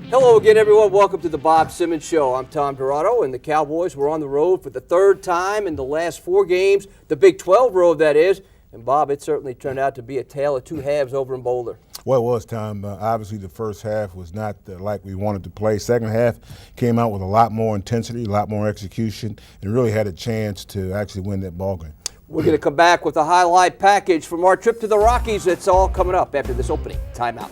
Hello again, everyone. Welcome to the Bob Simmons Show. I'm Tom Dirato, and the Cowboys were on the road for the third time in the last 4 games, the Big 12 road, that is. And, Bob, it certainly turned out to be a tale of 2 halves over in Boulder. Well, it was, Tom. Obviously, the first half was not like we wanted to play. Second half came out with a lot more intensity, a lot more execution, and really had a chance to actually win that ball game. We're going to come back with a highlight package from our trip to the Rockies. It's all coming up after this opening timeout.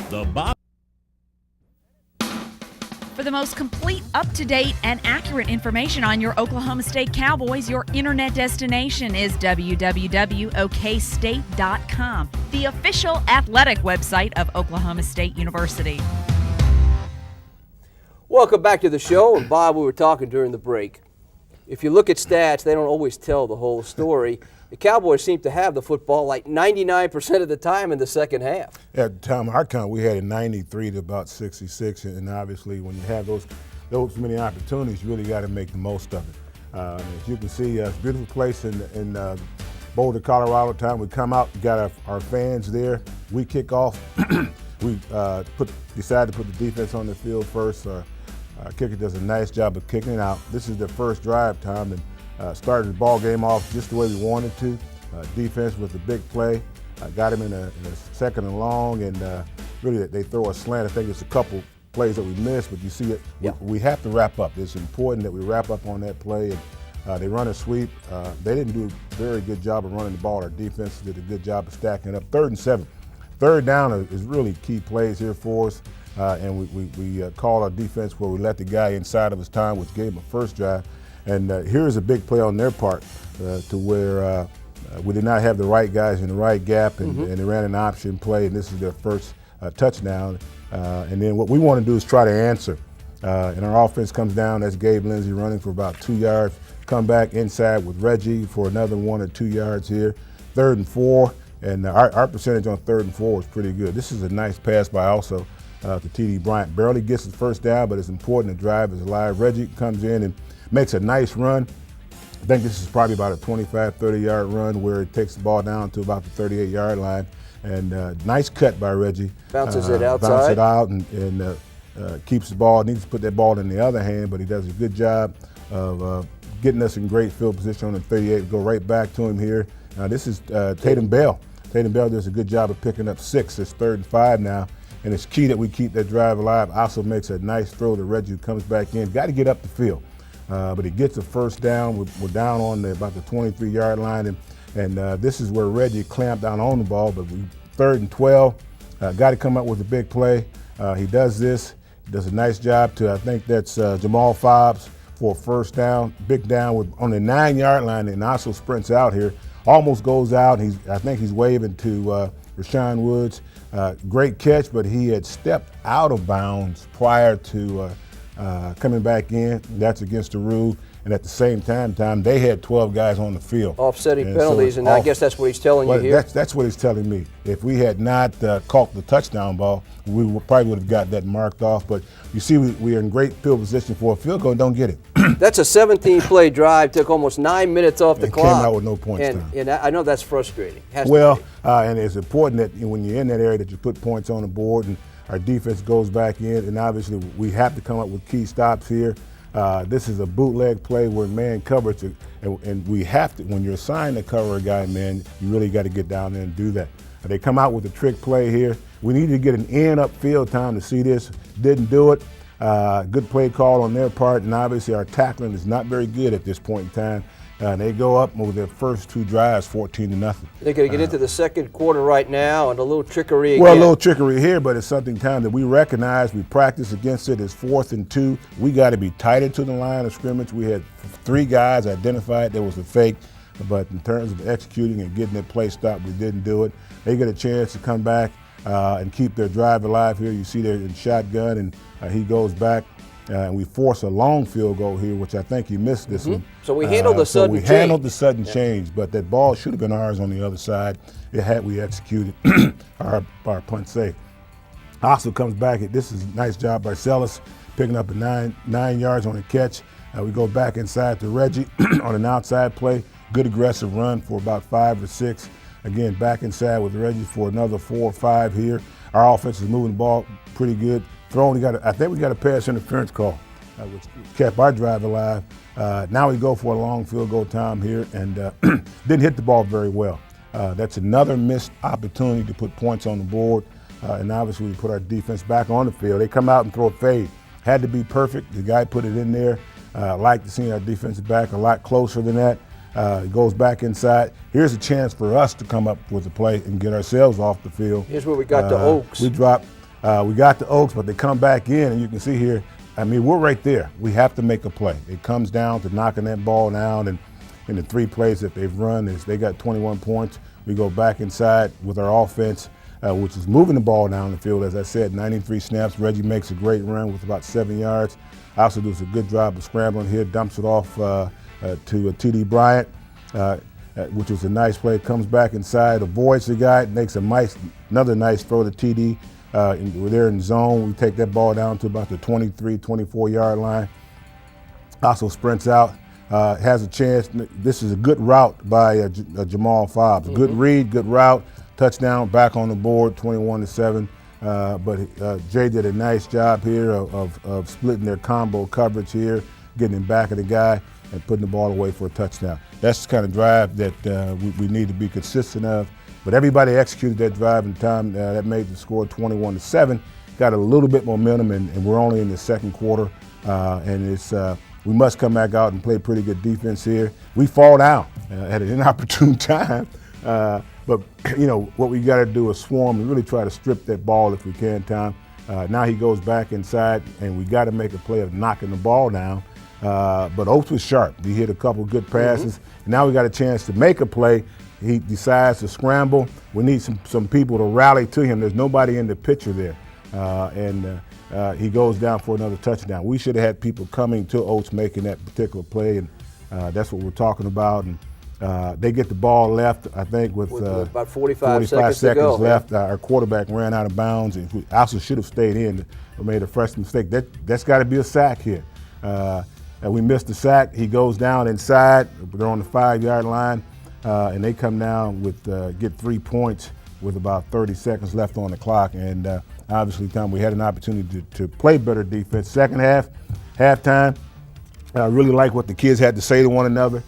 The Bob. For the most complete, up-to-date, and accurate information on your Oklahoma State Cowboys, your internet destination is www.okstate.com, the official athletic website of Oklahoma State University. Welcome back to the show. And, Bob, we were talking during the break. If you look at stats, they don't always tell the whole story. The Cowboys seem to have the football like 99% of the time in the second half. Yeah, Tom, our count, we had a 93 to about 66, and obviously when you have those many opportunities, you really got to make the most of it. As you can see, it's a beautiful place in Boulder, Colorado. Time we come out, we got our fans there. We kick off. We decided to put the defense on the field first. Our kicker does a nice job of kicking it out. This is their first drive, Tom, and started the ball game off just the way we wanted to. Defense with a big play. Got him in a second and long, and really they throw a slant. I think it's a couple plays that we missed, but you see it. Yeah. We have to wrap up. It's important that we wrap up on that play. And they run a sweep. They didn't do a very good job of running the ball. Our defense did a good job of stacking up. 3rd and 7. Third down is really key plays here for us. And we called our defense where we let the guy inside of his time, which gave him a first drive. And here's a big play on their part to where we did not have the right guys in the right gap, and they ran an option play, and this is their first touchdown. And then what we want to do is try to answer. And our offense comes down. That's Gabe Lindsey running for about 2 yards. Come back inside with Reggie for another 1 or 2 yards here. 3rd and 4, and our percentage on 3rd and 4 was pretty good. This is a nice pass by also to T.D. Bryant. Barely gets the first down, but it's important the drive is alive. Reggie comes in and makes a nice run. I think this is probably about a 25, 30-yard run where it takes the ball down to about the 38-yard line. And nice cut by Reggie. Bounces it outside. Bounces it out and keeps the ball. Needs to put that ball in the other hand, but he does a good job of getting us in great field position on the 38. Go right back to him here. This is Tatum Bell. Tatum Bell does a good job of picking up 6. It's 3rd and 5 now. And it's key that we keep that drive alive. Also makes a nice throw to Reggie, who comes back in. Got to get up the field. But he gets a first down. We're down on about the 23-yard line, and this is where Reggie clamped down on the ball. But 3rd and 12, got to come up with a big play. He does this. He does a nice job to, I think that's Jamal Fobbs for a first down. Big down on the 9-yard line, and also sprints out here. Almost goes out. I think he's waving to Rashawn Woods. Great catch, but he had stepped out of bounds prior to coming back in. That's against the rule. And at the same time, they had 12 guys on the field. Offsetting penalties, and I guess that's what he's telling you here. That's what he's telling me. If we had not caught the touchdown ball, we probably would have got that marked off. But you see, we are in great field position for a field goal and don't get it. That's a 17-play drive. Took almost 9 minutes off the clock. Came out with no points. And I know that's frustrating. And it's important that when you're in that area that you put points on the board, and our defense goes back in. And obviously, we have to come up with key stops here. This is a bootleg play where man covers it, and we have to, when you're assigned to cover a guy, man, you really got to get down there and do that. They come out with a trick play here. We need to get an in upfield time to see this. Didn't do it. Good play call on their part, and obviously our tackling is not very good at this point in time. They go up with their first 2 drives, 14-0. They're going to get into the second quarter right now, and a little trickery again. Well, a little trickery here, but it's something time that we recognize. We practice against it. It's 4th and 2. We got to be tighter to the line of scrimmage. We had 3 guys identified there was a fake, but in terms of executing and getting that play stopped, we didn't do it. They get a chance to come back and keep their drive alive here. You see they're in shotgun, and he goes back. And we force a long field goal here, which I think he missed this one. So we handled the sudden change. Handled the sudden change, but that ball should have been ours on the other side. Had we executed our punt save. Also comes back. This is a nice job by Marcellus, picking up a nine yards on a catch. We go back inside to Reggie on an outside play. Good aggressive run for about 5 or 6. Again, back inside with Reggie for another 4 or 5 here. Our offense is moving the ball pretty good. I think we got a pass interference call, which kept our drive alive. Now we go for a long field goal time here and didn't hit the ball very well. That's another missed opportunity to put points on the board. And obviously we put our defense back on the field. They come out and throw a fade. Had to be perfect. The guy put it in there. Like to see our defensive back a lot closer than that. It goes back inside. Here's a chance for us to come up with a play and get ourselves off the field. Here's where we got the Oaks. We got the Oaks, but they come back in, and you can see here, I mean, we're right there. We have to make a play. It comes down to knocking that ball down, and in the 3 plays that they've run, they got 21 points. We go back inside with our offense, which is moving the ball down the field. As I said, 93 snaps. Reggie makes a great run with about 7 yards. Also does a good job of scrambling here, dumps it off to T.D. Bryant, which was a nice play. Comes back inside, avoids the guy, makes another nice throw to T.D. We're there in zone. We take that ball down to about the 23, 24-yard line. Also sprints out, has a chance. This is a good route by Jamal Fobbs. Good read, good route. Touchdown, back on the board, 21-7. But Jay did a nice job here of splitting their combo coverage here, getting in back of the guy and putting the ball away for a touchdown. That's the kind of drive that we need to be consistent of. But everybody executed that drive in time. That made the score 21-7. Got a little bit momentum, and we're only in the second quarter. We must come back out and play pretty good defense here. We fall down at an inopportune time. But, you know, what we got to do is swarm and really try to strip that ball if we can, Tom. Now he goes back inside, and we got to make a play of knocking the ball down. But Oates was sharp. He hit a couple good passes. And now we got a chance to make a play. He decides to scramble. We need some people to rally to him. There's nobody in the picture there. He goes down for another touchdown. We should have had people coming to Oates making that particular play, and that's what we're talking about. And they get the ball left, I think, with about 45 seconds left. Our quarterback ran out of bounds, and we also should have stayed in or made a fresh mistake. That's got to be a sack here. We missed the sack. He goes down inside. They're on the 5-yard line, and they come down with get 3 points with about 30 seconds left on the clock. And obviously, Tom, we had an opportunity to play better defense. Second half, halftime, I really like what the kids had to say to one another.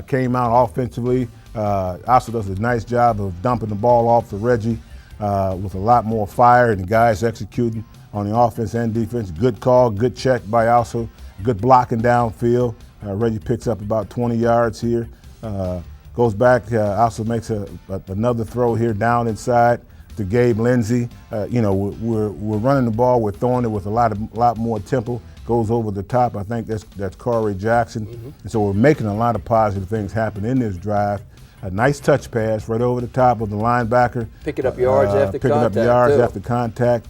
Came out offensively. Also does a nice job of dumping the ball off to Reggie with a lot more fire, and the guys executing on the offense and defense. Good call, good check by also. Good blocking downfield. Reggie picks up about 20 yards here. Goes back, also makes another throw here down inside to Gabe Lindsey. We're running the ball, we're throwing it with a lot more tempo. Goes over the top. I think that's Corey Jackson. And so we're making a lot of positive things happen in this drive. A nice touch pass right over the top of the linebacker. Picking up yards after contact. Picking up yards after contact.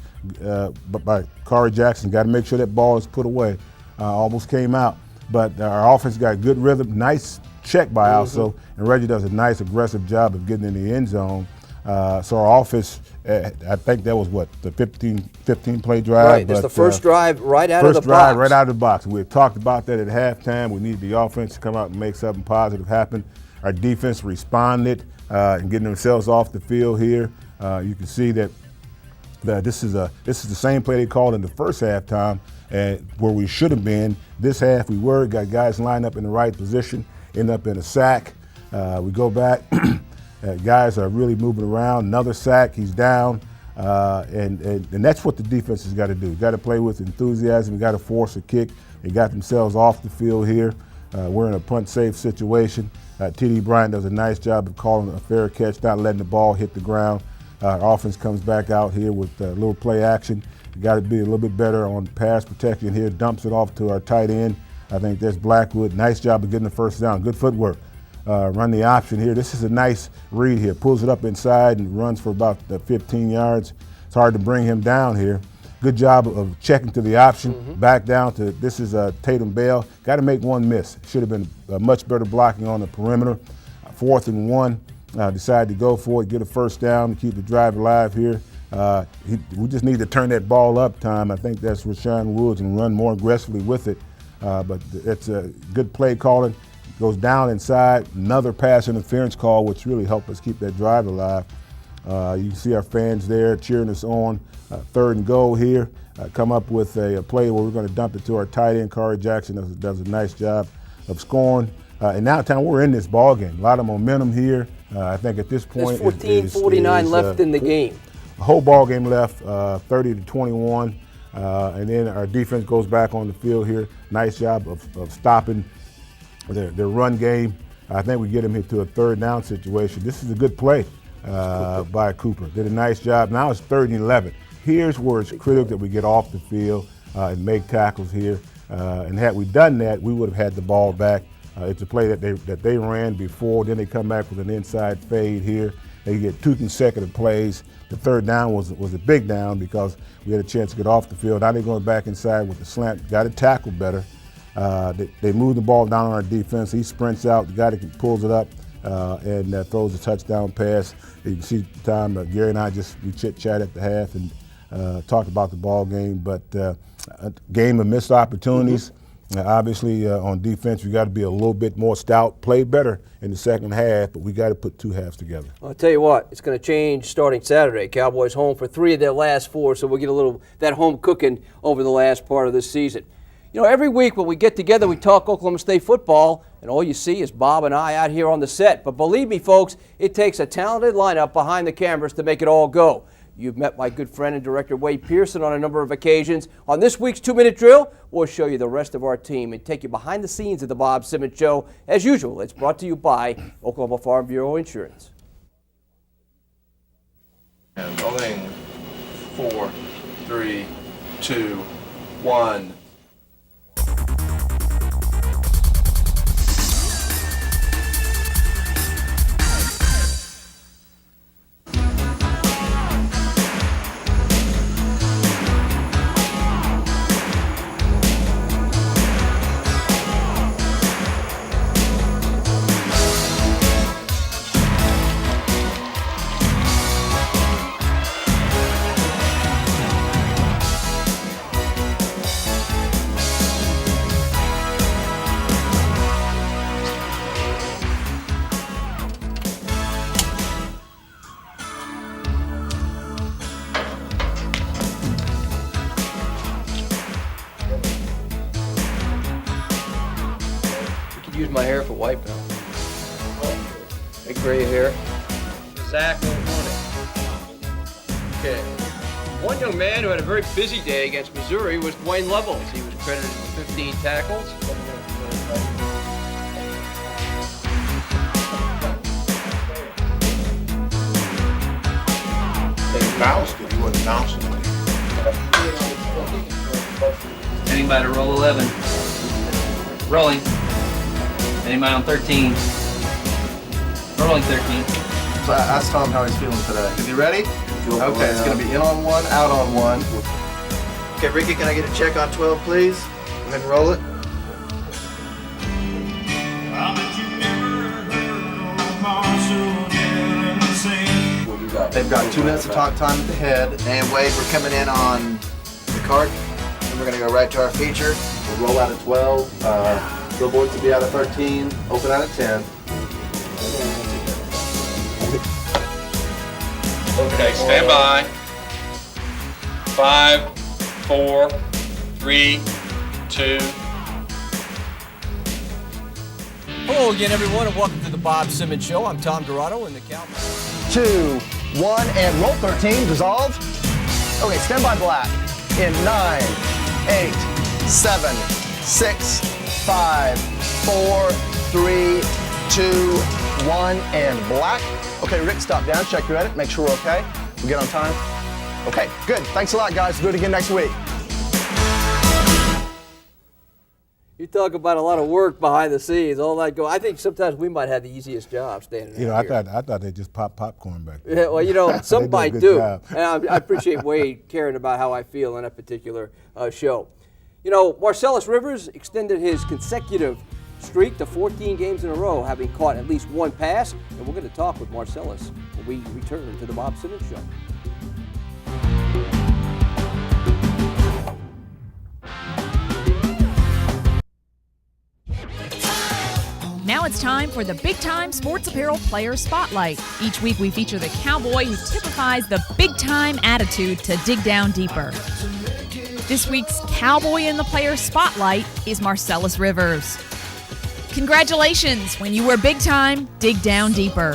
But by Corey Jackson, got to make sure that ball is put away. Almost came out. But our offense got good rhythm. Nice check by also. And Reggie does a nice aggressive job of getting in the end zone. So our offense, I think that was the 15 play drive. Right, it's the first drive right out of the box. First drive right out of the box. We had talked about that at halftime. We need the offense to come out and make something positive happen. Our defense responded and getting themselves off the field here. You can see that this is the same play they called in the first halftime, and where we should have been. This half we got guys lined up in the right position, end up in a sack. We go back. Guys are really moving around. Another sack, he's down. And that's what the defense has got to do. Got to play with enthusiasm. Got to force a kick. They got themselves off the field here. We're in a punt-safe situation. T.D. Bryant does a nice job of calling a fair catch, not letting the ball hit the ground. Our offense comes back out here with a little play action. Got to be a little bit better on pass protection here. Dumps it off to our tight end. I think that's Blackwood. Nice job of getting the first down. Good footwork. Run the option here. This is a nice read here. Pulls it up inside and runs for about 15 yards. It's hard to bring him down here. Good job of checking to the option. Back down to, this is Tatum Bell. Got to make one miss. Should have been much better blocking on the perimeter. 4th and 1. Decided to go for it, get a first down to keep the drive alive here. We just need to turn that ball up, Tom. I think that's Rashawn Woods and run more aggressively with it. But it's a good play calling. Goes down inside, another pass interference call, which really helped us keep that drive alive. You can see our fans there cheering us on. 3rd and goal here. Come up with a play where we're going to dump it to our tight end, Corey Jackson, does a nice job of scoring. And now, Tom, we're in this ball game. A lot of momentum here. I think at this point, there's 14:49 left in the game. A whole ball game left, 30-21. And then our defense goes back on the field here. Nice job of stopping their run game. I think we get them into a 3rd down situation. This is a good play by Cooper. Did a nice job. Now it's 3rd and 11. Here's where it's critical that we get off the field and make tackles here. And had we done that, we would have had the ball back. It's a play that they ran before. Then they come back with an inside fade here. They get 2 consecutive plays. The 3rd down was a big down because we had a chance to get off the field. Now they're going back inside with the slant. Got to tackle better. They move the ball down on our defense. He sprints out. The guy that pulls it up and throws a touchdown pass. You can see, Tom, Gary and I we chit-chat at the half and talked about the ball game. But a game of missed opportunities. Obviously, on defense, we got to be a little bit more stout, play better in the second half, but we got to put 2 halves together. I'll tell you what, it's going to change starting Saturday. Cowboys home for 3 of their last 4, so we'll get a little that home cooking over the last part of this season. You know, every week when we get together, we talk Oklahoma State football, and all you see is Bob and I out here on the set. But believe me, folks, it takes a talented lineup behind the cameras to make it all go. You've met my good friend and director Wade Pearson on a number of occasions. On this week's 2-minute drill, we'll show you the rest of our team and take you behind the scenes of the Bob Simmons Show. As usual, it's brought to you by Oklahoma Farm Bureau Insurance. And rolling 4, 3, 2, 1. Use my hair for wiping them. Big gray hair. Zach O'Hornick. Okay. One young man who had a very busy day against Missouri was Dwayne Levels. He was credited with 15 tackles. They bounced it. He wasn't bouncing it. Anybody to roll 11. Rolling. Anybody on 13? Rolling 13. So I asked Tom how he's feeling today. Is he ready? Okay, it's going to be in on 1, out on 1. Okay, Ricky, can I get a check on 12, please? Go ahead and roll it. They've got 2 minutes of talk time at the head. And Wade, we're coming in on the cart, and we're going to go right to our feature. We'll roll out at 12. Billboards will be out of 13, open out of 10. Okay, stand by. 5, 4, 3, 2. Hello again, everyone, and welcome to the Bob Simmons Show. I'm Tom Dirato and the Cowboys. 2, 1, and roll 13, dissolve. Okay, stand by black. In 9, 8, 7, 6, 5, 4, 3, 2, 1, and black. Okay, Rick, stop down, check your edit, make sure we're okay. We get on time? Okay, good. Thanks a lot, guys. Do it again next week. You talk about a lot of work behind the scenes, all that go. I think sometimes we might have the easiest job standing You know, out here. I thought they just pop popcorn back there. Yeah, well, you know, some They do a might good do. job. And I appreciate Wade caring about how I feel in that particular show. You know, Marcellus Rivers extended his consecutive streak to 14 games in a row, having caught at least 1 pass. And we're going to talk with Marcellus when we return to the Bob Simmons Show. it's time for the Big Time Sports Apparel Player Spotlight. Each week we feature the cowboy who typifies the big time attitude to dig down deeper. This week's cowboy in the player spotlight is Marcellus Rivers. Congratulations, when you were big time, dig down deeper.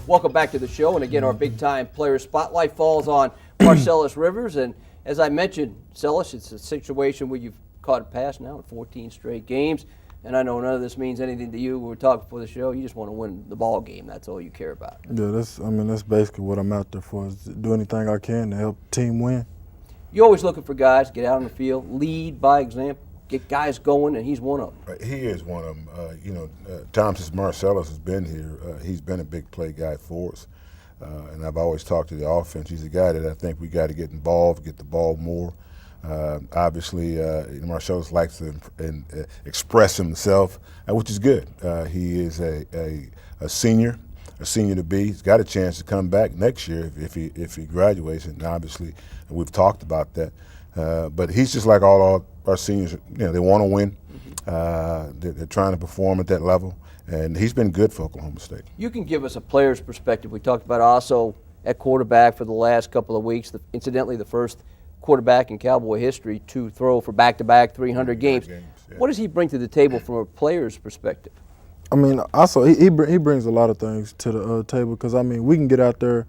Welcome back to the show, and again, our big-time player spotlight falls on Marcellus Rivers, and as I mentioned, Marcellus, it's a situation where you've caught a pass now in 14 straight games, and I know none of this means anything to you. We were talking before the show. You just want to win the ball game. That's all you care about. Yeah, that's basically what I'm out there for, is to do anything I can to help the team win. You're always looking for guys to get out on the field, lead by example, get guys going, and he's one of them. He is one of them. Tom, since Marcellus has been here, he's been a big play guy for us. And I've always talked to the offense. He's a guy that I think we got to get involved, get the ball more. Obviously, Marcellus likes to express himself, which is good. He is a senior to be. He's got a chance to come back next year if he graduates, and obviously we've talked about that. But he's just like all our seniors. They want to win. They're trying to perform at that level, and he's been good for Oklahoma State. You can give us a player's perspective. We talked about also at quarterback for the last couple of weeks. Incidentally, the first quarterback in Cowboy history to throw for back-to-back 300 games. Yeah. What does he bring to the table from a player's perspective? I mean, also he brings a lot of things to the table, because I mean we can get out there,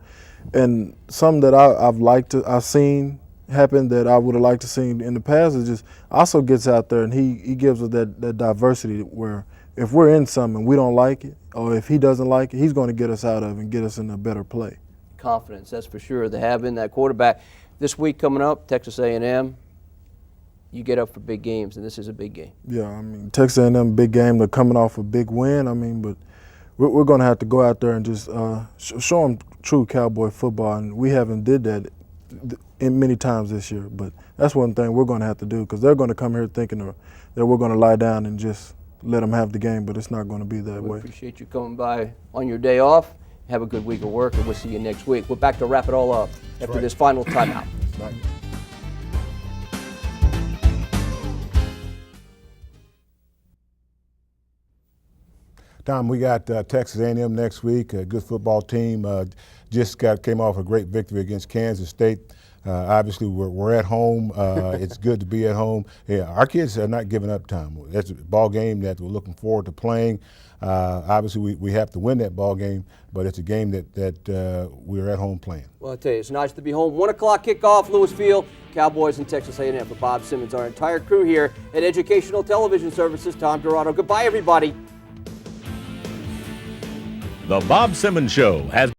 and some that I've seen happen that I would have liked to seen in the past is just also gets out there and he gives us that diversity where if we're in something and we don't like it, or if he doesn't like it, he's going to get us out of it and get us in a better play. Confidence, that's for sure. They have in that quarterback. This week coming up, Texas A&M. You get up for big games, and this is a big game. Yeah, I mean Texas A&M big game. They're coming off a big win. I mean, but we're going to have to go out there and just show them true Cowboy football, and we haven't did that in many times this year, but that's one thing we're going to have to do, because they're going to come here thinking that we're going to lie down and just let them have the game, but it's not going to be that way. We appreciate you coming by on your day off. Have a good week of work, and we'll see you next week. We're back to wrap it all up after this final timeout. Right. Tom, we got Texas A&M next week, a good football team. Just came off a great victory against Kansas State. Obviously, we're at home. It's good to be at home. Yeah, our kids are not giving up, Tom. That's a ball game that we're looking forward to playing. Obviously, we have to win that ball game, but it's a game that we're at home playing. Well, I tell you, it's nice to be home. 1 o'clock kickoff, Lewis Field, Cowboys and Texas A&M. For Bob Simmons, our entire crew here at Educational Television Services, Tom Dirato. Goodbye, everybody. The Bob Simmons Show has